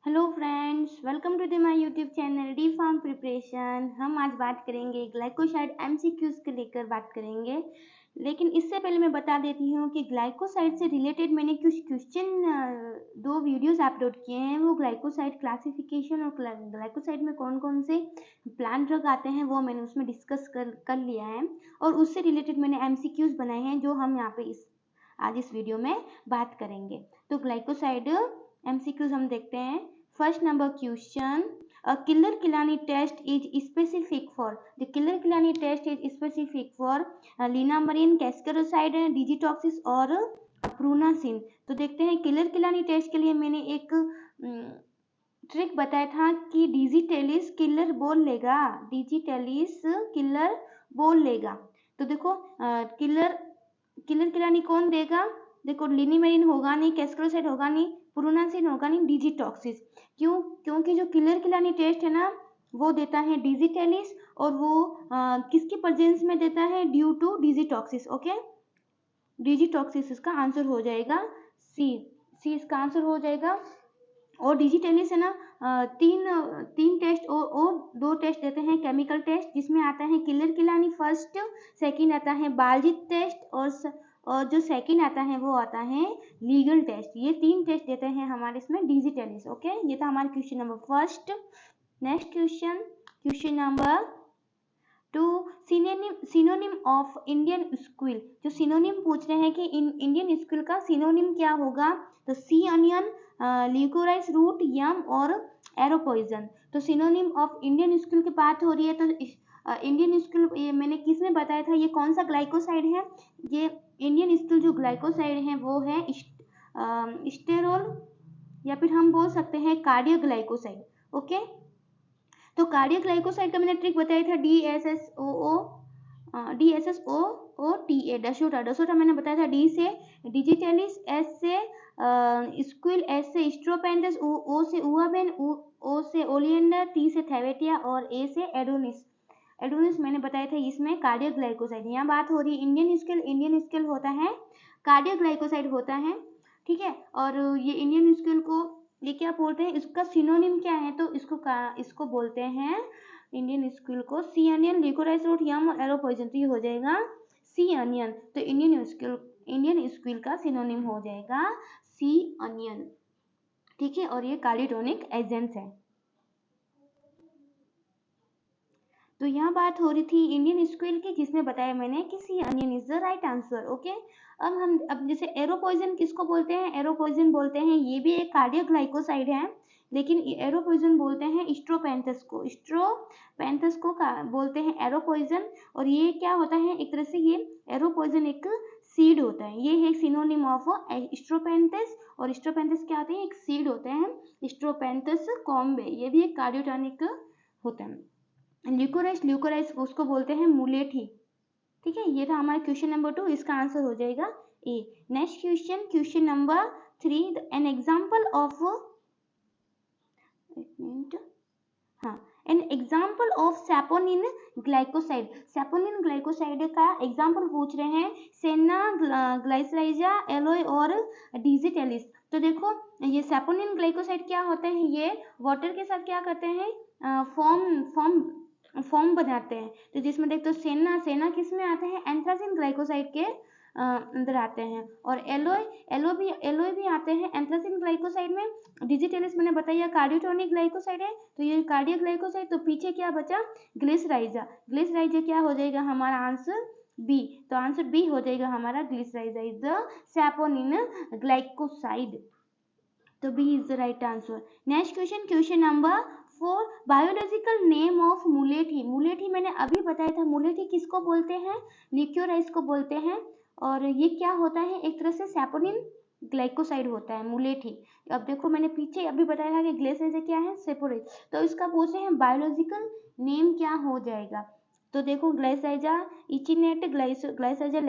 Hello friends, welcome to the my YouTube channel D pharm preparation. हम आज बात करेंगे ग्लाइकोसाइड एमसीक्यूज के लेकर बात करेंगे। लेकिन इससे पहले मैं बता देती हूँ कि ग्लाइकोसाइड से रिलेटेड मैंने कुछ क्वेश्चन दो वीडियोस अपलोड किए हैं। वो ग्लाइकोसाइड क्लासिफिकेशन और ग्लाइकोसाइड में कौन कौन से प्लांट ड्रग आते हैं वो मैंने उसमें डिस्कस कर लिया है। और उससे रिलेटेड मैंने एमसीक्यूज बनाए हैं जो हम यहाँ पे आज इस वीडियो में बात करेंगे। तो ग्लाइकोसाइड एमसीक्यूज हम देखते हैं। First number question, a killer Kilani test is specific for, the killer Kilani test is specific for linamarin, cascaroside, digitoxis और प्रूनासिन। तो देखते हैं किलर किलानी टेस्ट के लिए मैंने एक ट्रिक बताया था कि डिजिटेलिस किलर बोल लेगा, डिजिटेलिस किलर बोल लेगा। तो देखो किलर किलानी कौन देगा? देखो लिनीमेरिन होगा नहीं, कैस्करोसाइड होगा नहीं, प्रूनासिन होगा नहीं, डिजिटॉक्सिस। क्योंकि जो किलर किलानी टेस्ट है ना वो देता है डिजिटेलिस और वो किसकी प्रेजेंस में देता है? Due to digitoxis. Okay, digitoxis इसका आंसर हो जाएगा सी इसका आंसर हो जाएगा। और डिजिटेलिस है ना तीन टेस्ट और दो टेस्ट देते हैं केमिकल टेस्ट, जिसमें आता है किलर किलानी फर्स्ट, सेकंड आता है बालजित टेस्ट और जो सेकंड आता है वो आता है लीगल टेस्ट। ये तीन टेस्ट देते हैं हमारे इसमें डिजिटेलिस। ओके, ये था हमारा question number first. Next question number 2, synonym of Indian squill. जो सिनोनिम पूछ रहे हैं कि इंडियन स्क्विल का सिनोनिम क्या होगा? तो सी अनियन, ल्यूकोराइस रूट, यम और एरो पॉइजन। तो सिनोनिम ऑफ इंडियन स्क्विल की बात हो रही है। तो इंडियन स्क्विल ये मैंने किस में बताया था? ये कौन सा ग्लाइकोसाइड है? ये इंडियन स्क्विल जो ग्लाइकोसाइड है वो है स्टेरोल, या फिर हम बोल सकते हैं कार्डियो ग्लाइकोसाइड। ओके, तो कार्डियो ग्लाइकोसाइड का मैंने ट्रिक बताया था DSSOTA, डसोटा मैंने बताया था। डी से डिजिटेलिस, एस से स्क्विल, एस से स्ट्रोपेंथस, ओ से उआबेन, ओ से ओलिएंडर, टी से थैवेटिया और ए से एडोनिस मैंने बताया था इसमें कार्डियो ग्लाइकोसाइड। यहाँ बात हो रही है इंडियन स्केल होता है, कार्डियो ग्लाइकोसाइड होता है। ठीक है, और ये इंडियन स्केल को ये क्या बोलते हैं? इसका सिनोनिम क्या है? तो इसको बोलते हैं इंडियन स्क्विल को सी अनियन, ल्यूकोराइस रूट, यम और एरो पॉइजन। तो ये हो जाएगा सी अनियन। तो इंडियन स्क्विल का सिनोनिम हो जाएगा सी अनियन। ठीक है, और ये कार्डियोटोनिक एजेंट है। तो यहाँ बात हो रही थी इंडियन स्क्विल की, जिसमें बताया मैंने कि C onion is the right answer. Okay, अब जैसे एरो पॉइजन किसको बोलते हैं? एरो पॉइजन बोलते हैं, ये भी एक कार्डियो ग्लाइकोसाइड है, लेकिन एरो पॉइजन बोलते हैं स्ट्रोपेंथस को बोलते हैं एरो पॉइजन। और ये क्या होता है? एक तरह से ये एरो पॉइजन एक सीड होता है। ये है एक सिनोनिम ऑफ स्ट्रोपेंथस, और स्ट्रोपेंथस क्या होते हैं? एक सीड होते हैं स्ट्रोपेंथस कॉम्बे। ये भी एक कार्डियोटोनिक होता है। ल्यूकोराइस उसको बोलते हैं मुलेठी। ठीक है, ये था हमारा क्वेश्चन नंबर 2, इसका आंसर हो जाएगा A. Next question number 3, an example of saponin glycoside का एग्जांपल पूछ रहे हैं। सेना, ग्लाइसराइजा, एलोय और डिजिटेलिस। तो देखो ये सैपोनिन ग्लाइकोसाइड क्या होते हैं? ये वाटर के साथ क्या करते हैं? फॉर्म बनाते हैं। तो जिसमें देखते हो सेना किस में आते हैं? एंथ्रासिन ग्लाइकोसाइड के अंदर आते हैं। और एलोय भी आते हैं एंथ्रासिन ग्लाइकोसाइड में। डिजिटेलिस मैंने बताया कार्डियोटोनिक ग्लाइकोसाइड है, तो ये कार्डियो ग्लाइकोसाइड। तो पीछे क्या बचा? ग्लिसराइजा क्या हो जाएगा हमारा आंसर? बी। तो आंसर बी हो जाएगा हमारा, glycyrrhiza is the saponin glycoside. तो B is the right answer. Next question number 4, biological name of मुलेठी मैंने अभी बताया था। मुलेठी किसको बोलते हैं? ल्यूकोराइस को बोलते हैं। और ये क्या होता है? एक तरह से सैपोनिन ग्लाइकोसाइड होता है मुलेठी। अब देखो मैंने पीछे अभी बताया था कि ग्लिसराइजा क्या है? सेपोरेट। तो इसका पूछ रहे हैं बायोलॉजिकल नेम क्या हो जाएगा? तो देखो ग्लाइसराइजा इचिनेट, ग्लाइसराइजा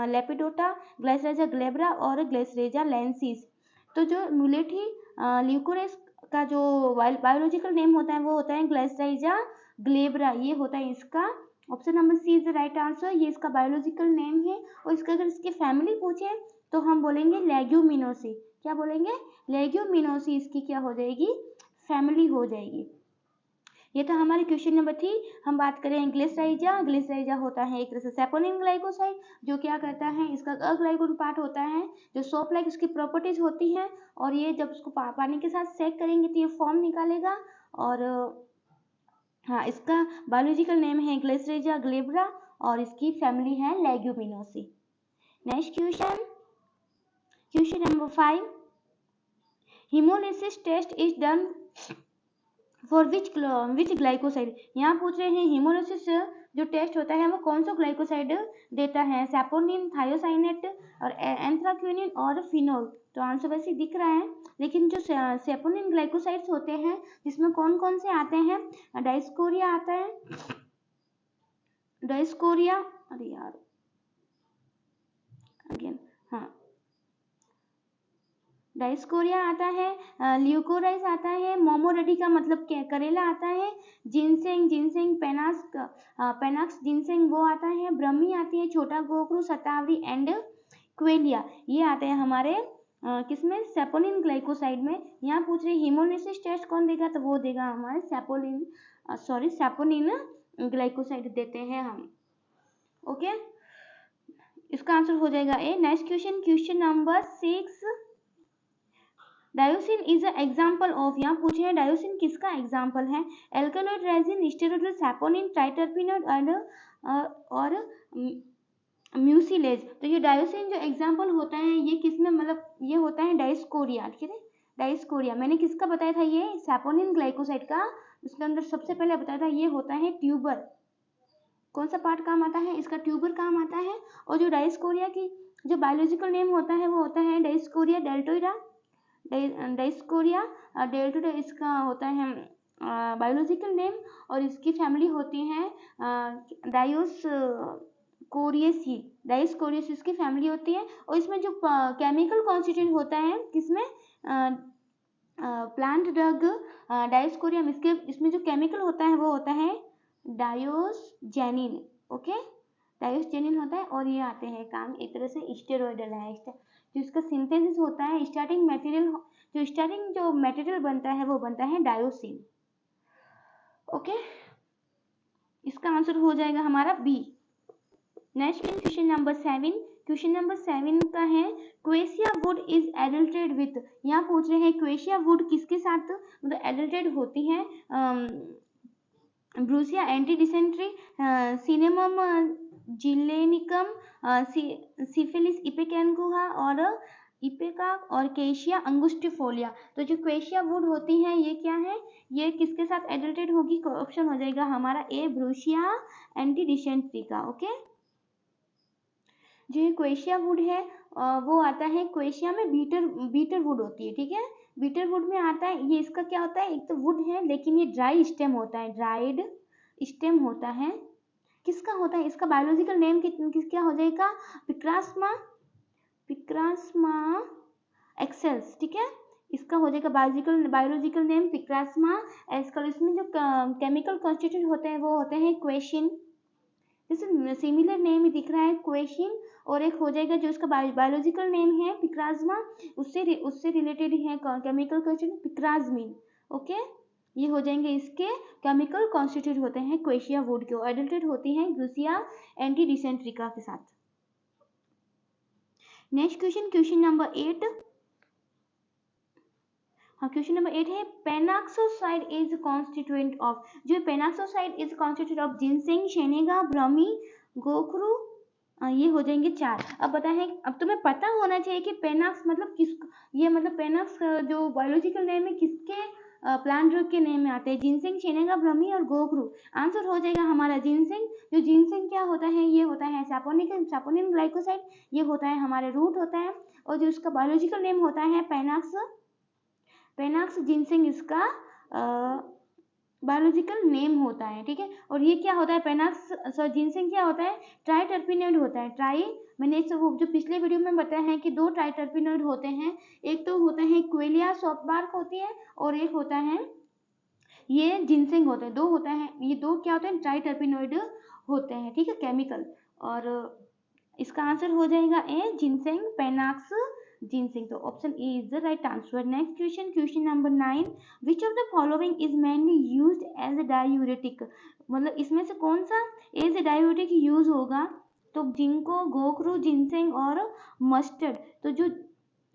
लेपिडोटा, ग्लाइसराइजा ग्लेब्रा और ग्लाइसराइजा लेंसिस। तो जो मुलेठी ल्यूकोराइस का जो बायोलॉजिकल नेम होता है वो होता है ग्लाइसराइजा ग्लेब्रा। ये होता है इसका option number C is the right answer. ये इसका बायोलॉजिकल नेम है। और इसका अगर इसकी फैमिली पूछे तो हम बोलेंगे लेग्यूमिनोसी। क्या बोलेंगे, लेग्यूमिनोसी इसकी क्या हो जाएगी, फैमिली हो जाएगी। ये था हमारे क्वेश्चन नंबर 3। हम बात करें ग्लिसराइजा। ग्लिसराइजा होता है एक तरह से सैपोनिन ग्लाइकोसाइड, जो क्या करता है, इसका अग्लाइकोन पार्ट होता है जो सोप लाइक उसकी प्रॉपर्टीज होती हैं, और ये जब उसको पानी के साथ सेक करेंगे तो ये फॉर्म निकालेगा। और हाँ, इसका बायोलॉजिकल नेम है ग्लिसराइजा ग्लेब्रा और इसकी फैमिली है लेग्यूमिनोसी। Next question, question number 5, hemolysis test is done for which glycoside. यहाँ पूछ रहे हैं हेमोलिसिस जो टेस्ट होता है वो कौन सा ग्लाइकोसाइड देता है, सैपोनिन, थायोसाइनेट और एंथ्राक्विनिन और फिनोल। तो आंसर वैसे दिख रहा है, लेकिन जो सैपोनिन ग्लाइकोसाइड्स होते हैं जिसमें कौन कौन से आते हैं, डाइस्कोरिया आता है, डाइस्कोरिया, अरे यार अगेन, हाँ डाइस्कोरिया आता है, ल्यूकोराइस आता है, मोमोरेडिका मतलब क्या करेला आता है, जिनसेंग पेनाक्स जिनसेंग वो आता है, ब्रह्मी आती है, छोटा गोखरू, शतावरी एंड क्वेलिया, ये आते हैं हमारे किसमें, सैपोनिन ग्लाइकोसाइड में। यहाँ पूछ रहे हेमोलिसिस टेस्ट कौन देगा, तो वो देगा हमारे सैपोनिन ग्लाइकोसाइड देते हैं हम। ओके, इसका आंसर हो जाएगा A. Next question, question number 6, dioscin is a example of. यहाँ पूछे हैं डायोसिन किसका एग्जाम्पल है, alkaloid resin, steroid, saponin, triterpenoid और म्यूसिलेज। तो ये डायोसिन जो एग्जाम्पल होता है ये किसमें, मतलब ये होता है डाइस्कोरिया, ठीक है, डाइस्कोरिया। मैंने किसका बताया था, ये सैपोनिन ग्लाइकोसाइड का, उसके अंदर सबसे पहले बताया था ये होता है ट्यूबर। कौन सा पार्ट काम आता है, इसका ट्यूबर काम आता है। और जो डाइस्कोरिया की जो बायोलॉजिकल नेम होता है वो होता है डाइस्कोरिया डेल्टोइडा, डाइस्कोरिया डेल्टोइडा इसका होता है बायोलॉजिकल नेम, और इसकी फैमिली होती है डायोस्कोरिएसी, डायोस्कोरिएसी की फैमिली होती है। और इसमें जो केमिकल कॉन्स्टिट्यूएंट होता है किसमें, प्लांट ड्रग डायोस्कोरियम, इसमें जो केमिकल होता है वो होता है डायोसजेनिन। ओके, डायोसजेनिन होता है, और ये आते हैं काम एक तरह से स्टेरॉइडल है, जो इसका सिंथेसिस होता है, स्टार्टिंग जो मटेरियल बनता है वो बनता है डायोसिन। ओके, इसका आंसर हो जाएगा हमारा B. Next question number 7, question number 7 का है quassia wood is adulterated with. यहाँ पूछ रहे हैं क्वेशिया वुड किसके साथ मतलब एडल्टेड होती है, ब्रूसिया एंटी डिसेंट्री, सिनेमम जिलेनिकम, सिफिलिस इपेकेनकुहा और इपेका और केशिया अंगुस्टिफोलिया। तो जो क्वेशिया वुड होती है ये क्या है, ये किसके साथ एडल्टेड होगी, ऑप्शन हो जाएगा हमारा ए, ब्रूसिया एंटी डिसेंट्री का। ओके, जो क्वेशिया वुड है वो आता है, क्वेशिया में बीटर वुड होती है, ठीक है, बीटर वुड में आता है। ये इसका क्या होता है, एक तो वुड है लेकिन ये ड्राई स्टेम होता है, ड्राइड स्टेम होता है। किसका होता है, इसका बायोलॉजिकल नेम क्या हो जाएगा, पिक्रास्मा एक्सेल्स, ठीक है, इसका हो जाएगा बायोलॉजिकल नेम पिक्रास्मा एक्सेल्स। इसमें जो केमिकल कॉन्स्टिट्यूएंट होते हैं वो होते हैं क्वेशिन, जैसे सिमिलर नेम ही दिख रहा है क्वेशिन, और एक हो जाएगा जो इसका बायोलॉजिकल नेम है पिक्राज्मा, उससे रिलेटेड है केमिकल कॉन्स्टिट्यूएंट पिक्राजमिन। ओके, ये हो जाएंगे इसके केमिकल कॉन्स्टिट्यूट होते हैं क्वेशिया वुड के, एडल्टेड होती हैं ब्रूसिया एंटी डिसेंट्रिका के साथ। नेक्स्ट क्वेश्चन, क्वेश्चन नंबर 8, हाँ क्वेश्चन नंबर 8 है पेनाक्सोसाइड इज कॉन्स्टिट्यूएंट ऑफ। जो पेनाक्सोसाइड इज कॉन्स्टिट्यूएंट ऑफ जिनसेंग, शेनेगा, ब्रह्मी, गोखरू, ये हो जाएंगे 4। अब बताएं, अब तुम्हें पता होना चाहिए कि पेनाक्स मतलब ये मतलब पेनाक्स जो बायोलॉजिकल नेम है किसके प्लांट ड्रग के नेम में आते हैं, जिनसेंग, शेनेगा, ब्रह्मी और गोखरू। आंसर हो जाएगा हमारा जिनसेंग। जो जिनसेंग क्या होता है, ये होता है सैपोनिन ग्लाइकोसाइड, ये होता है हमारे रूट होता है, और जो इसका बायोलॉजिकल नेम होता है पेनाक्स जिनसेंग, इसका बायोलॉजिकल नेम होता है, ठीक है। और ये क्या होता है, पेनाक्स जिनसेंग क्या होता है, ट्राइटरपीनॉइड होता है। मैंने वो जो पिछले वीडियो में बताया है कि 2 ट्राइटरपीनॉइड होते हैं, एक तो होता है क्वेलिया सॉफ्टबार्क होती है, और एक होता है ये जिनसेंग होता है। 2 होता है, ये 2 क्या होते हैं, ट्राइटरपीनॉइड होते हैं, ठीक है, केमिकल। और इसका आंसर हो जाएगा ए, जिनसेंग, पेनाक्स जिनसिंग। तो option A is the right answer. Next question, question number 9, which of the following is mainly used as a diuretic, मतलब इसमें से कौन सा एज ए डायूरेटिक यूज होगा? तो जिंको, गोखरू, जिनसिंग और मस्टर्ड। तो जो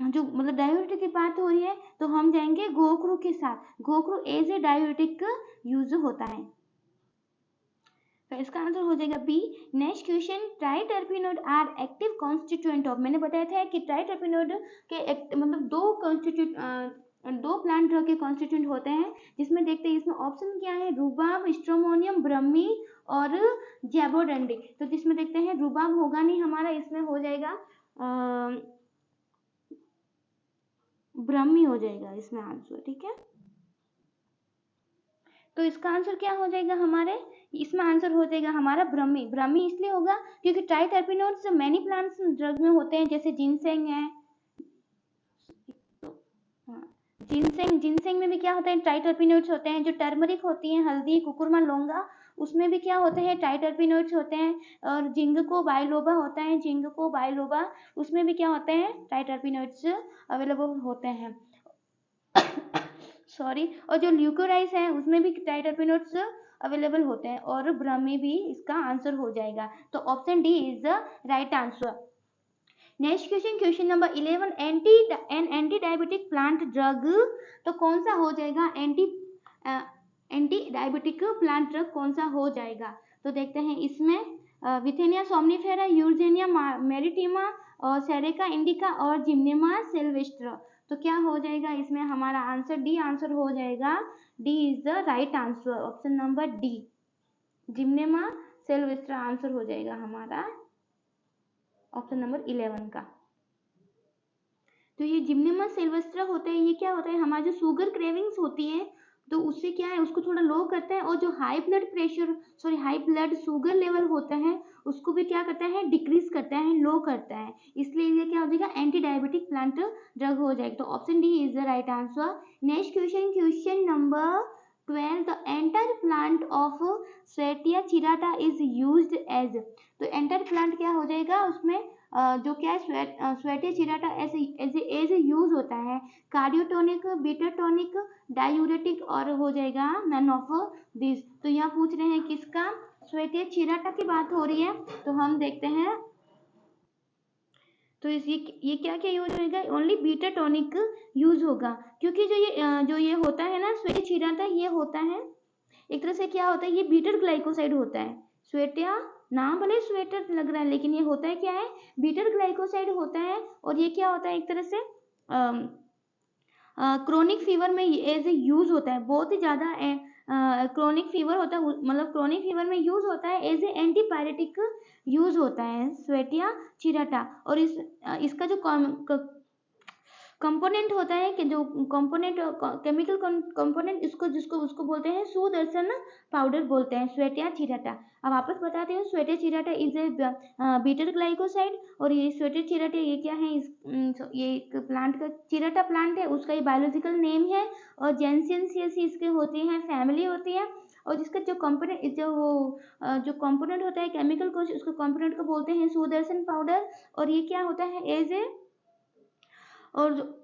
जो मतलब डायूरेटिक की बात हो रही है तो हम जाएंगे गोखरू के साथ। गोखरू एज ए डायूरेटिक यूज होता है, तो इसका आंसर हो जाएगा B. Next question, triterpenoid are active constituent of, मैंने बताया था कि ट्राइटर्पिनोइड के मतलब दो प्लांट ड्रग के कॉन्स्टिट्यूएंट होते हैं, जिसमें देखते हैं इसमें ऑप्शन क्या है, रूबाब, स्ट्रोमोनियम, ब्रह्मी और जैबोडंडी। तो जिसमें देखते हैं रूबाब होगा नहीं हमारा, इसमें हो जाएगा ब्रह्मी हो जाएगा इसमें आंसर, ठीक है। तो इसका आंसर क्या हो जाएगा हमारे, इसमें आंसर हो जाएगा हमारा ब्रह्मी। ब्रह्मी इसलिए होगा क्योंकि ट्राइटर्पिनोइड्स मैनी प्लांट्स ड्रग में होते हैं, जैसे जिनसेंग है, जिनसेंग में भी क्या होता है, ट्राइटर्पिनोइड्स होते हैं। जो टर्मरिक होती है, हल्दी, कुकुरमा, लौंगा, उसमें भी क्या होते हैं, ट्राइटर्पिनोइड्स होते हैं। और जिंगको बाइलोबा होता है, जिंगको बाइलोबा, उसमें भी क्या होते हैं, ट्राइटर्पिनोइड्स अवेलेबल होते हैं। सॉरी, और जो ल्यूकोराइस है उसमें भी ट्राइटर्पिनोइड्स अवेलेबल होते हैं, और ब्रह्मी भी इसका आंसर हो जाएगा। तो option D is the right answer. Next question, question number 11, anti diabetic plant drug, तो कौन सा हो जाएगा एंटी डायबिटिक प्लांट ड्रग कौन सा हो जाएगा? तो देखते हैं इसमें विथेनिया सोमनिफेरा, यूर्जेनिया मैरिटिमा और सेरेका इंडिका और जिम्नेमा सिल्वेस्ट्रा। तो क्या हो जाएगा इसमें हमारा आंसर, डी आंसर हो जाएगा। D is the right answer, option number D, gymnema sylvestre answer हो जाएगा हमारा ऑप्शन नंबर 11 का। तो ये जिम्नेमा सिल्वेस्ट्रा होता है, ये क्या होता है, हमारा जो शुगर क्रेविंग्स होती है तो उससे क्या है, उसको थोड़ा लो करता है, और जो हाई ब्लड शुगर लेवल होता है उसको भी क्या करता है, डिक्रीज करता है, लो करता है। इसलिए ये क्या हो जाएगा, एंटी डायबिटिक प्लांट ड्रग हो जाएगा। तो option D is the right answer. Next question, question number 12, the entire plant of swertia chirata is used as. तो एंटायर प्लांट क्या हो जाएगा, उसमें जो क्या है, स्वेटिया चिराटा एज ए यूज होता है, कार्डियोटोनिक, बीटा टॉनिक, डायूरेटिक, और हो जाएगा नन ऑफ दिस। तो यहाँ पूछ रहे हैं किसका, स्वेटिया चिराटा की बात हो रही है। तो हम देखते हैं, तो ये क्या क्या यूज होगा, ओनली बीटा टॉनिक यूज होगा, क्योंकि जो ये होता है ना स्वेटिया चिराटा, ये होता है एक तरह से क्या होता है, ये बीटर ग्लाइकोसाइड होता है। स्वेटिया नाम भले स्वेटर लग रहा है, लेकिन ये होता है क्या है, बीटर ग्लाइकोसाइड होता है। और ये क्या होता है, एक तरह से क्रोनिक फीवर में एज ए यूज होता है, बहुत ही ज़्यादा क्रोनिक फीवर होता है, मतलब क्रोनिक फीवर में यूज होता है, एज ए एंटीपायरेटिक यूज होता है स्वेटिया चिराटा। और इसका जो कंपोनेंट होता है कि जो कंपोनेंट, केमिकल कंपोनेंट, उसको बोलते हैं सुदर्शन पाउडर बोलते हैं, स्वेटिया चिराटा। अब वापस बताते हैं, स्वेटिया chirata is a beater glycoside. और ये स्वेटिया चिराटा ये क्या है, ये एक प्लांट का चिराटा प्लांट है, उसका ये बायोलॉजिकल नेम है। और जेनसेंसियसी इसके होती हैं, फैमिली होती है। और जिसका जो कंपोनेंट जो कंपोनेंट होता है केमिकल को, उसको कंपोनेंट को बोलते हैं सुदर्शन पाउडर। और ये क्या होता है, एज ए और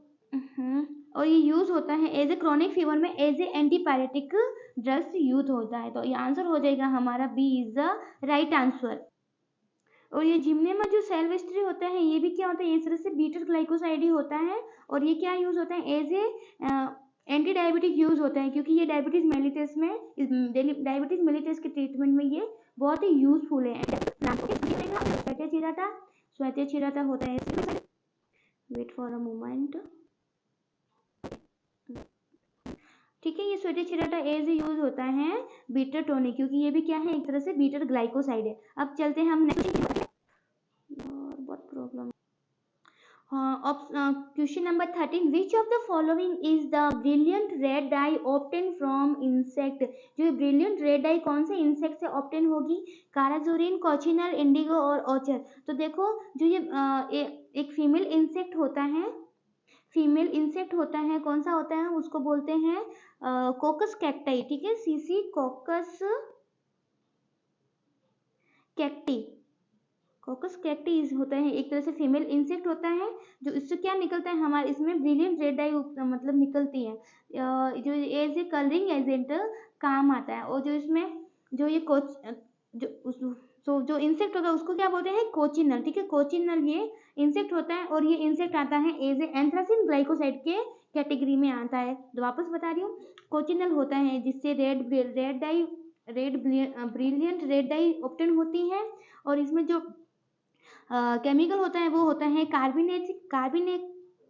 ये यूज होता है एज ए क्रोनिक फीवर में, as a antipyretic drugs use होता है। तो ये आंसर हो जाएगा हमारा B is the right answer. और ये जिम्नेमा जो सिल्वेस्ट्री होता है, ये भी क्या होता है, इस तरह से बीटर ग्लाइकोसाइड ही होता है। और ये क्या यूज होता है, as a anti diabetic use होता है, क्योंकि ये डायबिटीज मेलिटस के ट्रीटमेंट में ये बहुत ही यूजफुल है। स्वेटिया चिराटा होता है, वेट फॉर अ मोमेंट, ठीक है। ये स्वेटिया चिराटा एज यूज होता है बीटर टॉनिक, क्योंकि ये भी क्या है, एक तरह से बीटर ग्लाइकोसाइड है। अब चलते हैं हम नेक्स्ट, बहुत problem. Question number 13, which of the following is the brilliant red dye obtain from insect. जो ब्रिलियंट रेड डाई कौन से इंसेक्ट से ऑब्टेन होगी, काराजोरिन, कॉचिनल, इंडिगो और ओचर। तो देखो, जो ये एक फीमेल इंसेक्ट होता है, कौन सा होता है, उसको बोलते हैं कोकस कैक्टाई, ठीक है, सीसी कोकस कैक्टी, कोकस कैक्टी होता है एक तरह से फीमेल इंसेक्ट होता है, जो इससे क्या निकलता है हमारे इसमें ब्रिलियंट रेड डाई मतलब निकलती है, जो एज ए कलरिंग एजेंट काम आता है। और जो इसमें जो ये जो इंसेक्ट होगा उसको क्या बोलते हैं, कोचिनल। ठीक है, कोचिनल ये इंसेक्ट होता है और ये इंसेक्ट आता है एज ए एंथ्रासिन ग्लाइकोसाइड के कैटेगरी में आता है। तो वापस बता रही हूँ, कोचिनल होता है जिससे red brilliant red dye obtain होती है। और इसमें जो केमिकल होता है वो होता है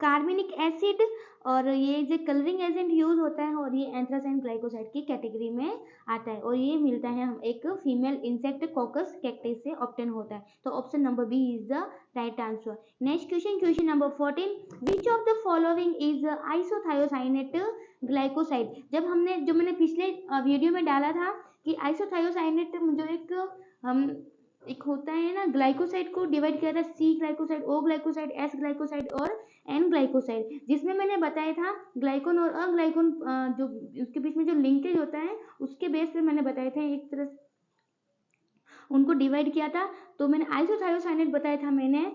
कार्बनिक एसिड, और ये जो कलरिंग एजेंट यूज होता है और ये एंथ्रासाइन ग्लाइकोसाइड की कैटेगरी में आता है। और ये मिलता है हम एक फीमेल इंसेक्ट कोकस कैक्टी से ऑप्टेन होता है। तो option number B is the right answer. Next question number 14, which of the following is isothiocyanate glycoside. जो मैंने पिछले वीडियो में डाला था कि आइसोथायोसाइनेट जो एक होता है ना, ग्लाइकोसाइड को डिवाइड किया था, सी ग्लाइकोसाइड, ओ ग्लाइकोसाइड, एस ग्लाइकोसाइड और एन ग्लाइकोसाइड, जिसमें मैंने बताया था ग्लाइकोन और अग्लाइकोन जो उसके बीच में जो लिंकेज होता है उसके बेस पे मैंने बताया था, एक तरह उनको डिवाइड किया था। तो मैंने आइसोथायोसाइनेट बताया था मैंने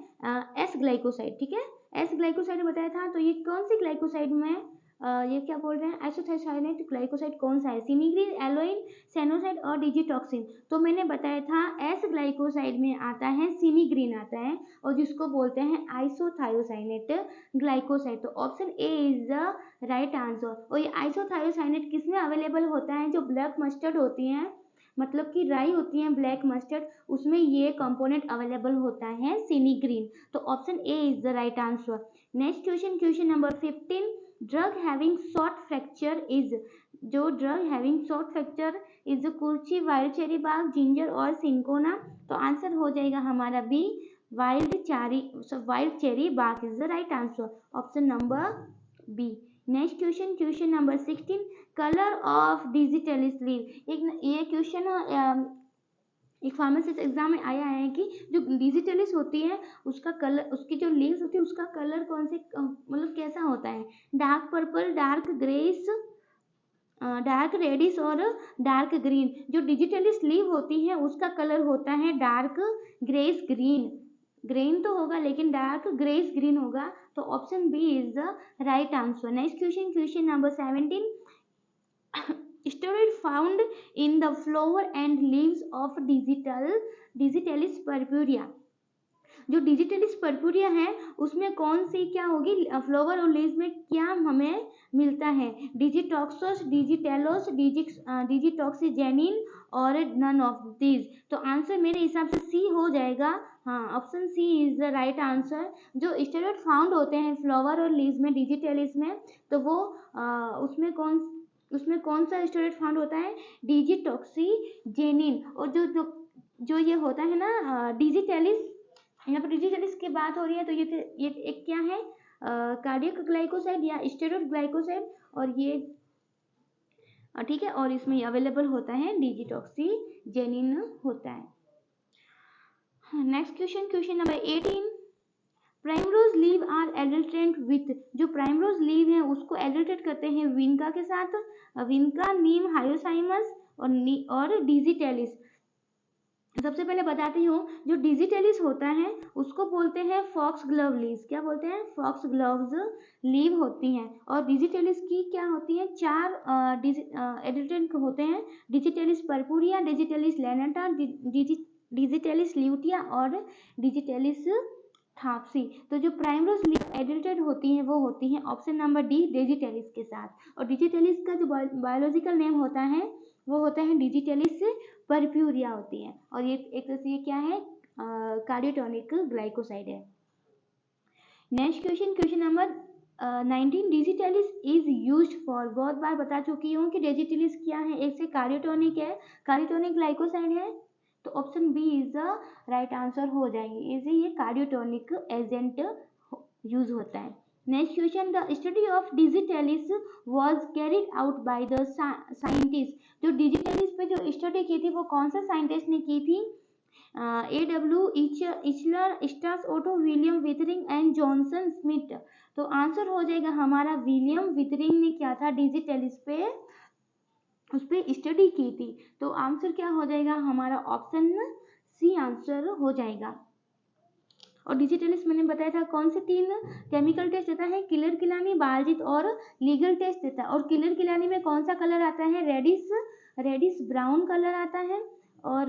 एस ग्लाइकोसाइड। ठीक है, एस ग्लाइकोसाइड बताया था। तो ये कौन सी ग्लाइकोसाइड में ये क्या बोल रहे हैं, आइसोथायोसाइनेट ग्लाइकोसाइड कौन सा है, सिनिग्रीन, एलोइन, सेनोसाइड और डिजिटॉक्सिन। तो मैंने बताया था एस ग्लाइकोसाइड में आता है सिनिग्रीन आता है, और जिसको बोलते हैं आइसोथायोसाइनेट ग्लाइकोसाइड। तो option A is the right answer. और ये आइसोथायोसाइनेट किसमें अवेलेबल होता है, जो ब्लैक मस्टर्ड होती है, मतलब कि राई होती है ब्लैक मस्टर्ड, उसमें ये कंपोनेंट अवेलेबल होता है सिनिग्रीन। तो option A is the right answer. Next question number 15, drug having short fracture is. जो drug having short fracture is kurchi, wild cherry bark, ginger और सिंकोना। तो आंसर हो जाएगा हमारा B, wild cherry bark is the right answer. Option number B. Next question number 16, colour of digitalis leaf. ये question एक pharmacist exam में आया है कि जो डिजिटलिस होती है उसका कलर, उसकी जो लीव्स होती है उसका कलर कौन से मतलब कैसा होता है, dark purple, dark greys, dark reddish और डार्क ग्रीन। जो डिजिटलिस लीव होती है उसका कलर होता है डार्क ग्रेस ग्रीन। ग्रीन तो होगा लेकिन डार्क ग्रेस ग्रीन होगा। तो option B is the right answer. Next question number 17, steroid found in the flower and leaves of digitalis purpurea। जो डिजिटलिस पर्पुरिया है उसमें कौन सी क्या होगी, फ्लावर और लीव्स में क्या हमें मिलता है, डिजिटॉक्सस, डिजिटेलोस, डिजिटॉक्सिजेनिन और नन ऑफ दीज। तो आंसर मेरे हिसाब से सी हो जाएगा। हाँ, option C is the right answer. जो स्टेरॉइड फाउंड होते हैं फ्लावर और लीव्स में, डिजिटेलिस में, तो वो उसमें कौन सा स्टेरॉइड फाउंड होता है, डिजिटॉक्सिजेनिन। और जो ये होता है ना डिजिटेलिस, यहाँ पर डिजिटलिस की बात हो रही है, तो ये एक क्या है, कार्डियक ग्लाइकोसाइड या स्टेरॉइड ग्लाइकोसाइड, और ये ठीक है, और इसमें अवेलेबल होता है डिजिटॉक्सिजेनिन होता है। Next question number 18, primrose leave are adulterated with. जो प्राइमरोज लीव है उसको एडल्ट्रेट करते हैं विनका के साथ, विनका, नीम, हायोसाइमस और डिजिटेलिस। सबसे पहले बताती हूँ, जो डिजिटेलिस होता है उसको बोलते हैं फॉक्स ग्लव लीव्स। क्या बोलते हैं, फॉक्स ग्लव्स लीव होती हैं। और डिजिटेलिस की क्या होती है, 4 एडल्ट्रेट होते हैं, digitalis purpurea, digitalis लैनेटा, digitalis lutea और डिजिटेलिस थाप्सी। तो जो प्राइमरोज लीव एडल्ट्रेट होती हैं वो होती हैं ऑप्शन नंबर डी, डिजिटेलिस के साथ। और डिजिटेलिस का जो बायोलॉजिकल नेम होता है वो होता है डिजिटेलिस पर्प्यूरिया होती है। और ये एक तरह से ये क्या है, कार्डियोटोनिक ग्लाइकोसाइड है। Next question number 19, digitalis is used for. बहुत बार बता चुकी हूँ कि डिजिटेलिस क्या है, एक से कार्डियोटोनिक है, कार्डियोटोनिक ग्लाइकोसाइड है। तो option B is the right answer हो जाएंगे, इसे ये कार्डियोटोनिक एजेंट यूज होता है। Next question, the study of digitalis was carried out by the scientist. जो डिजिटेलिस पे जो स्टडी की थी वो कौन सा साइंटिस्ट ने की थी, A.W. Eichler, Stas Otto, William Withering and Johnson Smith. तो आंसर हो जाएगा हमारा विलियम विथरिंग ने क्या था, डिजिटेलिस पे उस पर स्टडी की थी। तो आंसर क्या हो जाएगा हमारा, ऑप्शन सी आंसर हो जाएगा। और डिजिटलिस्ट मैंने बताया था कौन से 3 केमिकल टेस्ट देता है, किलर किलानी, बालजित और लीगल टेस्ट देता है। और किलर किलानी में कौन सा कलर आता है, रेडिश ब्राउन कलर आता है। और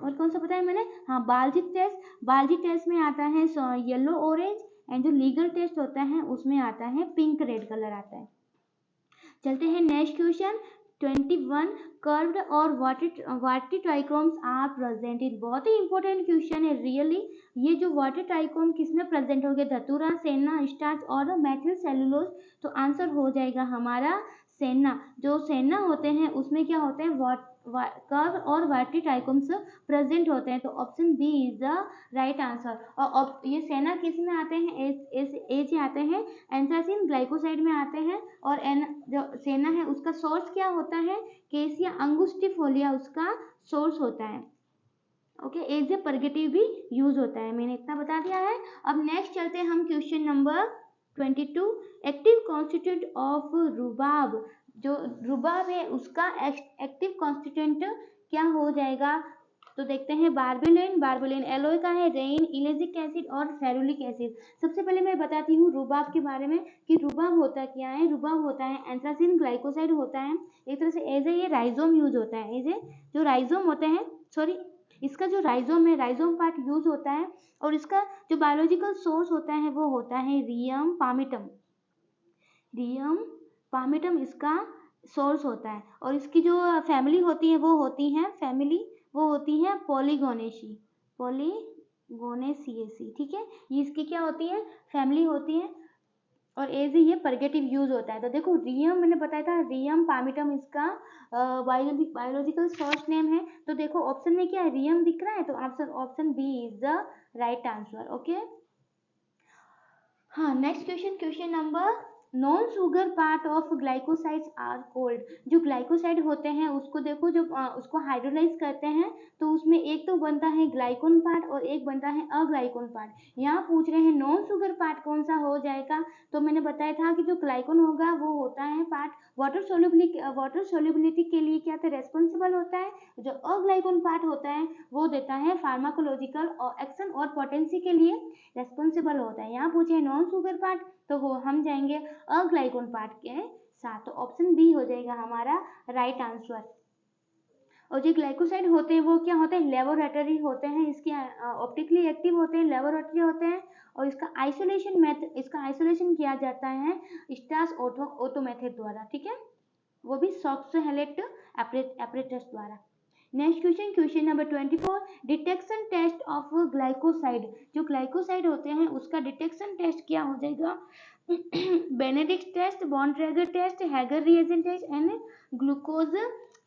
कौन सा बताया मैंने, हाँ बालजित टेस्ट में आता है येलो ऑरेंज, एंड जो लीगल टेस्ट होता है उसमें आता है पिंक रेड कलर आता है। चलते हैं नेक्स्ट क्वेश्चन 21, कर्व्ड और watery trichomes are present in, बहुत ही इंपॉर्टेंट क्वेश्चन है रियली। ये जो वाटर ट्राइकोम किसमें प्रेजेंट हो गया, धतूरा, सेना, स्टार्च और मेथिल सेलुलोज। तो आंसर हो जाएगा हमारा सेना। जो सेना होते हैं उसमें क्या होते हैं, कर्व और वाटरी ट्राइकोम्स प्रेजेंट होते हैं। तो option B is the right answer. और ये सेना किस में आते हैं, ए आते हैं एंथ्रासिन ग्लाइकोसाइड में आते हैं। और जो सेना है उसका सोर्स क्या होता है, केसिया अंगुस्टिफोलिया उसका सोर्स होता है। ओके, एज ए परगेटिव भी यूज होता है, मैंने इतना बता दिया है। अब नेक्स्ट चलते हैं हम question number 22, active constituent of rhubarb. जो रुबाब है उसका एक्टिव कॉन्स्टिट्यूंट क्या हो जाएगा, तो देखते हैं बारबेलिन एलोय का है, रेइन, इलेजिक एसिड और फेरुलिक एसिड। सबसे पहले मैं बताती हूँ रुबाब के बारे में कि रुबाब होता क्या है। रुबाब होता है एंथ्रासिन ग्लाइकोसाइड होता है, एक तरह से एज ए ये राइजोम यूज होता है, एज ए जो राइजोम होते हैं, सॉरी इसका जो राइजोम है, राइजोम पार्ट यूज होता है। और इसका जो बायोलॉजिकल सोर्स होता है वो होता है रियम पामिटम इसका सोर्स होता है। और इसकी जो फैमिली होती है वो होती है पॉलीगोनेसिएसी, ठीक है। ये इसकी क्या होती है, फैमिली होती है। और एज ये परगेटिव यूज होता है। तो देखो रियम मैंने बताया था, रियम पामिटम इसका बायोलॉजिकल सोर्स नेम है। तो देखो ऑप्शन में क्या है, रियम दिख रहा है, तो option B is the right answer. Okay, हाँ next question number, non sugar part of glycosides are called. जो ग्लाइकोसाइड होते हैं उसको देखो, जो उसको हाइड्रोलाइज करते हैं तो उसमें एक तो बनता है ग्लाइकोन पार्ट और एक बनता है अग्लाइकोन पार्ट। यहाँ पूछ रहे हैं नॉन शुगर पार्ट कौन सा हो जाएगा, तो मैंने बताया था कि जो ग्लाइकोन होगा वो होता है पार्ट वाटर सोल्युबिलिटी के लिए क्या था, रेस्पॉन्सिबल होता है। जो अग्लाइकोन पार्ट होता है वो देता है फार्माकोलॉजिकल एक्शन और पोटेंसी के लिए रेस्पॉन्सिबल होता है। यहाँ पूछे नॉन शुगर पार्ट तो हम जाएंगे अग्लाइकोन पार्ट के साथ, तो ऑप्शन बी हो जाएगा हमारा राइट आंसर। और जो ग्लाइकोसाइड होते हैं वो क्या होते हैं, लेबोरेटरी होते हैं, इसके ऑप्टिकली एक्टिव होते हैं, लेबोरेटरी होते हैं। और इसका आइसोलेशन किया जाता है स्टार्च ऑटो मेथड द्वारा, ठीक है, वो भी सॉफ्ट हेलेट एपरेटस द्वारा। Next question number 24, detection test of glycoside. जो ग्लाइकोसाइड होते हैं उसका डिटेक्शन टेस्ट क्या हो जाएगा, Benedict test, Borntrager test, Hager reagent test and glucose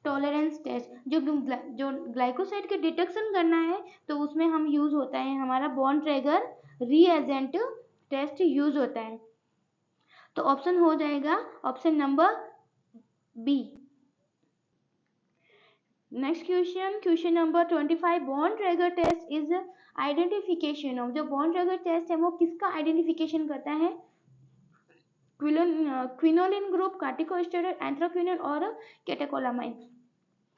tolerance test. जो ग्लाइकोसाइड के डिटेक्शन करना है तो उसमें हम यूज होता है हमारा बॉन्ड-ट्रैगर रिएजेंट टेस्ट यूज होता है। तो ऑप्शन हो जाएगा option number B. Next question number 25, Borntrager test is identification of. जो बॉन्ड-ट्रैगर टेस्ट है वो किसका आइडेंटिफिकेशन करता है, क्विनोलिन ग्रुप, कार्टिकोस्टेरॉइड, एंथ्राक्विनोन और कैटेकोलामाइन।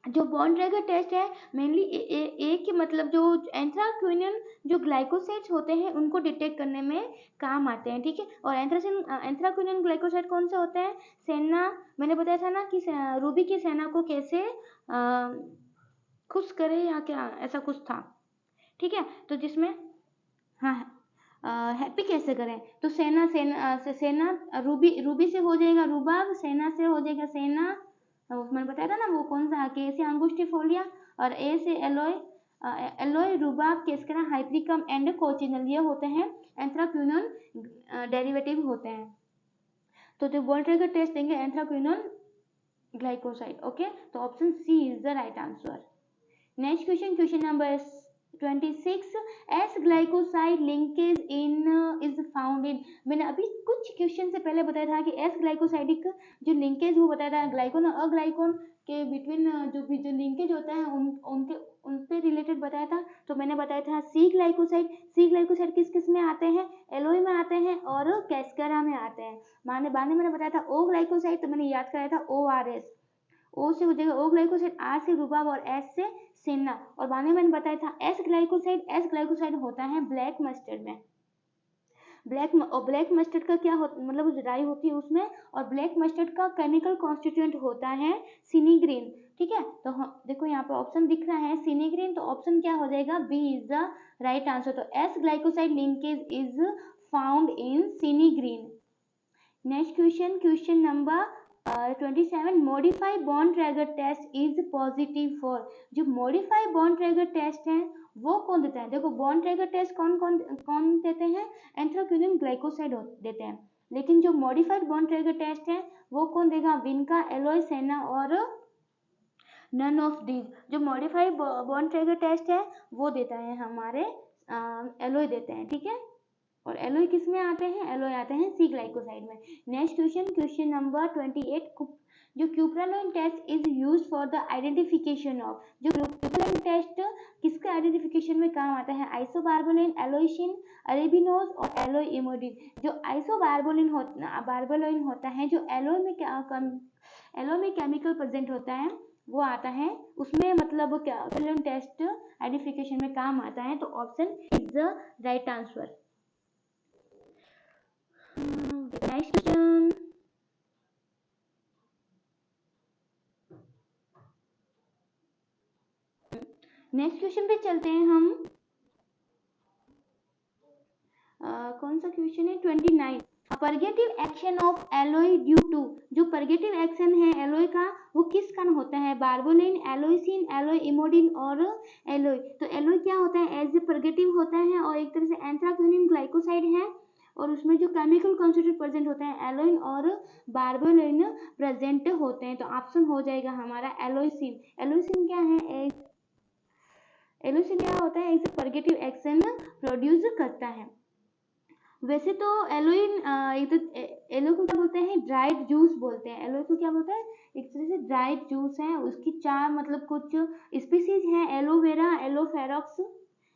जो बॉन्ड-ट्रैगर टेस्ट है मेनली एक के मतलब जो एंथ्राक्विनोन जो ग्लाइकोसाइड्स होते हैं उनको डिटेक्ट करने में काम आते हैं, ठीक है। और एंथ्राक्विनोन ग्लाइकोसाइड कौन से होते हैं, सेना, मैंने बताया था ना कि रूबी की सेना को कैसे खुश करे या क्या ऐसा कुछ था, ठीक है। तो जिसमें हाँ हैप्पी कैसे करें, तो सेना रूबी से हो जाएगा रुबाब, सेना से हो जाएगा सेना, मैंने बताया था ना वो कौन सा, के से अंगुस्टिफोलिया, और ए से एलोय, रुबाब, केस्करा, हाइप्रिकम एंड कोचिनल, ये होते हैं एंथ्राक्विनोन डेरिवेटिव होते हैं। तो जो बॉन्ड-ट्रैगर टेस्ट देंगे एंथ्राक्विनोन ग्लाइकोसाइड, ओके। तो option C is the right answer. Next question number 26, S glycoside linkage is found in. मैंने अभी कुछ क्वेश्चन से पहले बताया था कि एस ग्लाइकोसाइडिक जो लिंकेज वो बताया था ग्लाइकोन और अग्लाइकोन के बिटवीन जो लिंकेज होता है उनसे रिलेटेड बताया था। तो मैंने बताया था सी ग्लाइकोसाइड किस में आते हैं, एलोय में आते हैं और कैस्करा में आते हैं। बाद में मैंने बताया था ओ ग्लाइकोसाइड, तो मैंने याद कराया था ORS। ओ से हो जाएगा ओ ग्लाइकोसाइड, आर से रुबाब और एस से सेना। और बाद में मैंने बताया था एस ग्लाइकोसाइड होता है ब्लैक मस्टर्ड में। ब्लैक मस्टर्ड का क्या मतलब राई होती है उसमें, और ब्लैक मस्टर्ड का केमिकल कॉन्स्टिट्यूएंट होता है सिनीग्रीन। ठीक है, तो देखो यहाँ पे ऑप्शन दिख रहा है सिनीग्रीन, तो ऑप्शन क्या हो जाएगा, B is the right answer. तो S glycoside linkage is found in sinigrin. Next question number 27, modify Borntrager test is positive for. जो मॉडिफाई बॉन्ड ट्रैगर टेस्ट है वो कौन देता है, देखो बॉन्ड ट्रैगर टेस्ट कौन देते हैं, एंथ्राक्विनोन ग्लाइकोसाइड देते हैं, लेकिन जो मॉडिफाइड बॉन्ड ट्रैगर टेस्ट है वो कौन देगा, विनका, एलोय, सेना और नन ऑफ दीज। जो मॉडिफाइड बॉन्ड ट्रैगर टेस्ट है वो देता है हमारे एलोय देते हैं। ठीक है, और एलोय किस में आते हैं, एलोय आते हैं सी ग्लाइकोसाइड में। नेक्स्ट क्वेश्चन नंबर 28, जो cupraloin test is used for the identification of. जो क्यूप्रालोइन टेस्ट किसके आइडेंटिफिकेशन में काम आता है, आइसोबार्बोलिन, एलोइसिन, अरेबिनोज और एलोय इमोडिन। जो आइसोबार्बोलिन होता है, जो एलोय में केमिकल प्रेजेंट होता है वो आता है उसमें, मतलब क्यूप्रालोइन टेस्ट आइडेंटिफिकेशन में काम आता है। तो option is the right answer. Next question, पे चलते हैं हम। कौन सा क्वेश्चन है, 29, purgative action of aloe due to. जो परगेटिव एक्शन है एलोय का वो किस कारण होता है, बार्बोलिन, एलोइसिन, एलोय इमोडिन और एलोय। तो एलोय क्या होता है, एज ए परगेटिव होता है और एक तरह से एंथ्राक्विनोन ग्लाइकोसाइड है, और उसमें जो केमिकल कॉन्स्टिट्यूएंट प्रेजेंट होता है एलोइन और बार्बोलिन प्रेजेंट होते हैं। तो ऑप्शन हो जाएगा हमारा एलोइसिन। एलोइसिन क्या है, एलोइसिन क्या होता है, एक परगेटिव एक्शन प्रोड्यूस करता है। वैसे तो एलोइन एलो को क्या बोलते हैं, ड्राइड जूस बोलते हैं। एलो को क्या बोलते हैं, एक तरह से ड्राइड जूस है। उसकी चार मतलब कुछ स्पीसीज हैं, एलोवेरा,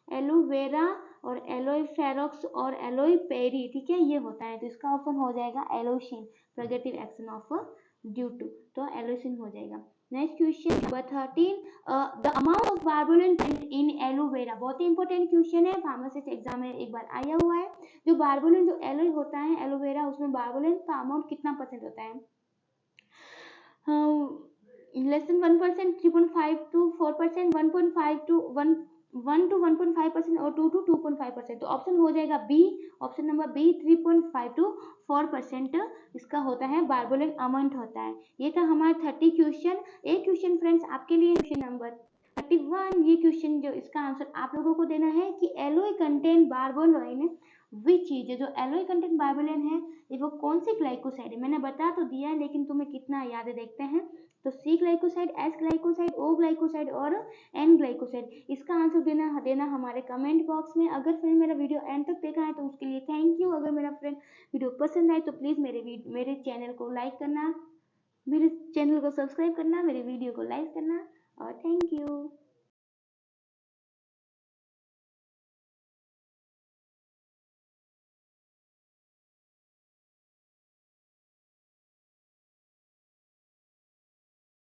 एलोवेरा और एलोय फेरोक्स और एलोय पेरी। ठीक है, ये होता है। तो इसका ऑप्शन हो जाएगा aloesin, positive action of due to. तो एलोसिन हो जाएगा। Next question number 13, the amount of barbaloin in aloe vera. बहुत ही इंपॉर्टेंट क्वेश्चन है, फार्मासिस्ट एग्जाम में एक बार आया हुआ है। जो बार्बोलिन जो एलोय होता है एलोवेरा, उसमें बार्बोलिन का अमाउंट कितना परसेंट होता है, less than 1%, 3.5 to 4%, 1.5 to 1 to 1.5% और 2 to 2.5%। तो ऑप्शन हो जाएगा B, option number B, 3.5 to 4% इसका होता है, बार्बोलिन अमाउंट होता है। ये था हमारा 30 क्वेश्चन। एक क्वेश्चन फ्रेंड्स आपके लिए, क्वेश्चन नंबर 31। ये क्वेश्चन जो इसका आंसर आप लोगों को देना है कि एलोय कंटेन बार्बोलिन विच चीज है। जो एलोय कंटेन बार्बोलिन है ये वो कौन सी ग्लाइकोसाइड है, मैंने बता तो दिया है लेकिन तुम्हें कितना याद है देखते हैं। तो सी ग्लाइकोसाइड, एस ग्लाइकोसाइड, ओ ग्लाइकोसाइड और एन ग्लाइकोसाइड। इसका आंसर देना हमारे कमेंट बॉक्स में। अगर फ्रेंड मेरा वीडियो एंड तक देखा है तो उसके लिए थैंक यू। अगर मेरा फ्रेंड वीडियो पसंद आए तो प्लीज़ मेरे चैनल को लाइक करना, मेरे चैनल को सब्सक्राइब करना, मेरे वीडियो को लाइक करना और थैंक यू।